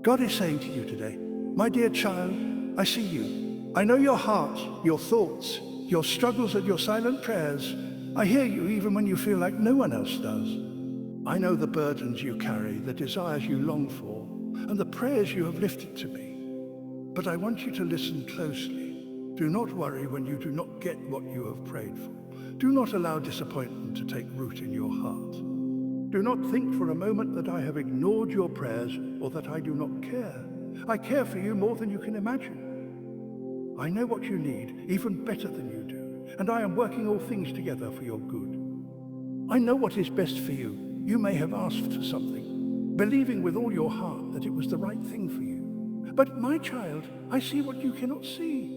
God is saying to you today, my dear child, I see you. I know your heart, your thoughts, your struggles and your silent prayers. I hear you even when you feel like no one else does. I know the burdens you carry, the desires you long for, and the prayers you have lifted to me. But I want you to listen closely. Do not worry when you do not get what you have prayed for. Do not allow disappointment to take root in your heart. Do not think for a moment that I have ignored your prayers or that I do not care. I care for you more than you can imagine. I know what you need, even better than you do, and I am working all things together for your good. I know what is best for you. You may have asked for something, believing with all your heart that it was the right thing for you. But my child, I see what you cannot see.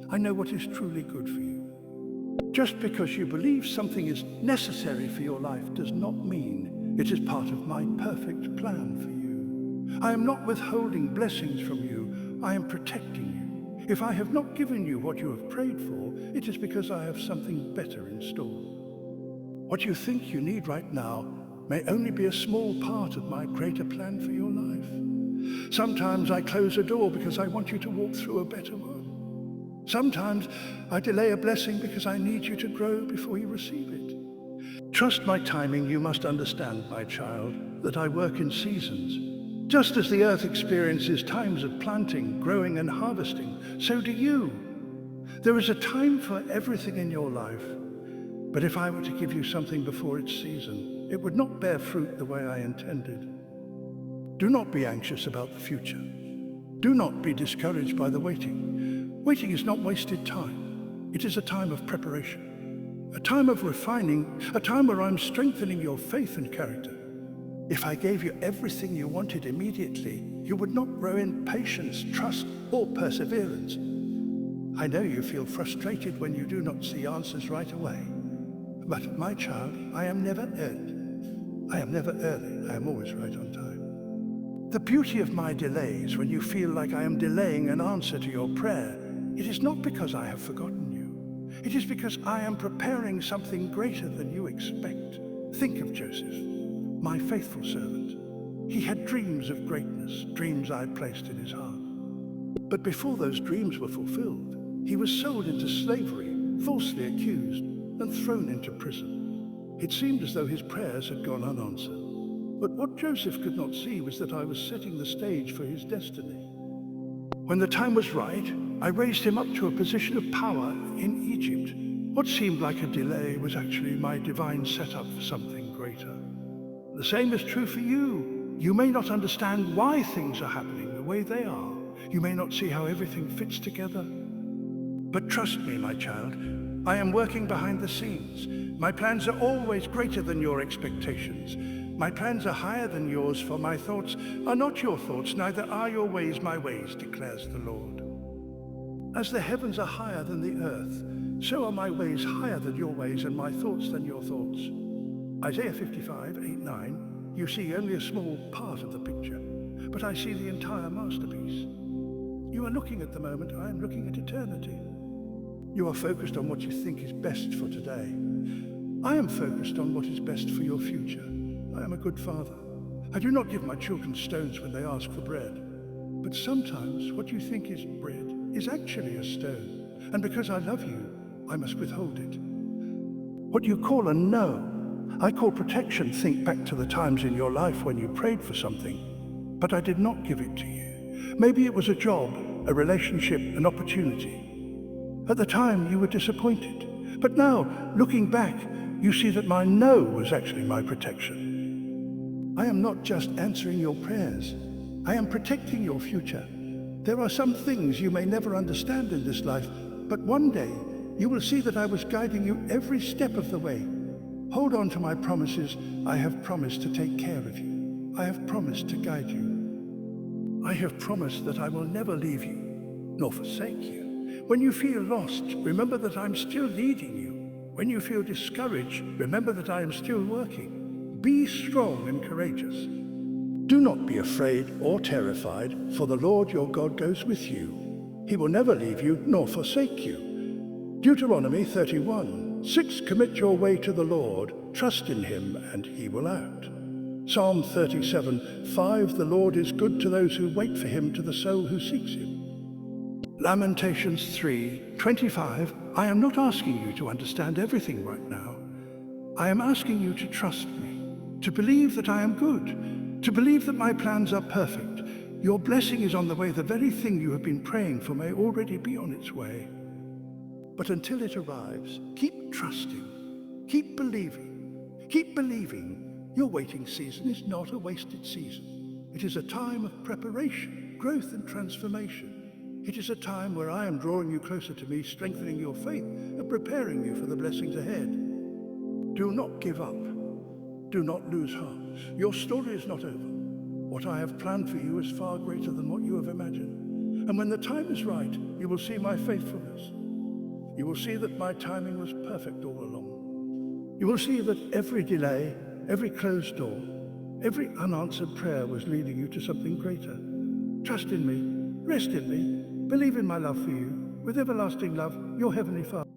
I know what is truly good for you. Just because you believe something is necessary for your life does not mean it is part of my perfect plan for you. I am not withholding blessings from you. I am protecting you. If I have not given you what you have prayed for, it is because I have something better in store. What you think you need right now may only be a small part of my greater plan for your life. Sometimes I close a door because I want you to walk through a better one. Sometimes I delay a blessing because I need you to grow before you receive it. Trust my timing. You must understand, my child, that I work in seasons. Just as the earth experiences times of planting, growing, and harvesting, so do you. There is a time for everything in your life. But if I were to give you something before its season, it would not bear fruit the way I intended. Do not be anxious about the future. Do not be discouraged by the waiting. Waiting is not wasted time. It is a time of preparation, a time of refining, a time where I'm strengthening your faith and character. If I gave you everything you wanted immediately, you would not grow in patience, trust, or perseverance. I know you feel frustrated when you do not see answers right away. But my child, I am never early. I am never early. I am always right on time. The beauty of my delays, when you feel like I am delaying an answer to your prayer, it is not because I have forgotten you. It is because I am preparing something greater than you expect. Think of Joseph, my faithful servant. He had dreams of greatness, dreams I placed in his heart. But before those dreams were fulfilled, he was sold into slavery, falsely accused, and thrown into prison. It seemed as though his prayers had gone unanswered. But what Joseph could not see was that I was setting the stage for his destiny. When the time was right, I raised him up to a position of power in Egypt. What seemed like a delay was actually my divine setup for something greater. The same is true for you. You may not understand why things are happening the way they are. You may not see how everything fits together. But trust me, my child, I am working behind the scenes. My plans are always greater than your expectations. My plans are higher than yours, for my thoughts are not your thoughts, neither are your ways my ways, declares the Lord. As the heavens are higher than the earth, so are my ways higher than your ways, and my thoughts than your thoughts. Isaiah 55, 8-9, you see only a small part of the picture, but I see the entire masterpiece. You are looking at the moment, I am looking at eternity. You are focused on what you think is best for today. I am focused on what is best for your future. I am a good father. I do not give my children stones when they ask for bread. But sometimes what you think is bread is actually a stone. And because I love you, I must withhold it. What you call a no, I call protection. Think back to the times in your life when you prayed for something, but I did not give it to you. Maybe it was a job, a relationship, an opportunity. At the time, you were disappointed. But now, looking back, you see that my no was actually my protection. I am not just answering your prayers. I am protecting your future. There are some things you may never understand in this life, but one day you will see that I was guiding you every step of the way. Hold on to my promises. I have promised to take care of you. I have promised to guide you. I have promised that I will never leave you, nor forsake you. When you feel lost, remember that I'm still leading you. When you feel discouraged, remember that I am still working. Be strong and courageous. Do not be afraid or terrified, for the Lord your God goes with you. He will never leave you nor forsake you. Deuteronomy 31:6. Commit your way to the Lord, trust in him, and he will act. Psalm 37:5, the Lord is good to those who wait for him, to the soul who seeks him. Lamentations 3:25, I am not asking you to understand everything right now. I am asking you to trust me, to believe that I am good, to believe that my plans are perfect. Your blessing is on the way. The very thing you have been praying for may already be on its way. But until it arrives, keep trusting, keep believing, keep believing. Your waiting season is not a wasted season. It is a time of preparation, growth and transformation. It is a time where I am drawing you closer to me, strengthening your faith and preparing you for the blessings ahead. Do not give up. Do not lose heart. Your story is not over. What I have planned for you is far greater than what you have imagined. And when the time is right, you will see my faithfulness. You will see that my timing was perfect all along. You will see that every delay, every closed door, every unanswered prayer was leading you to something greater. Trust in me, rest in me, believe in my love for you. With everlasting love, your Heavenly Father.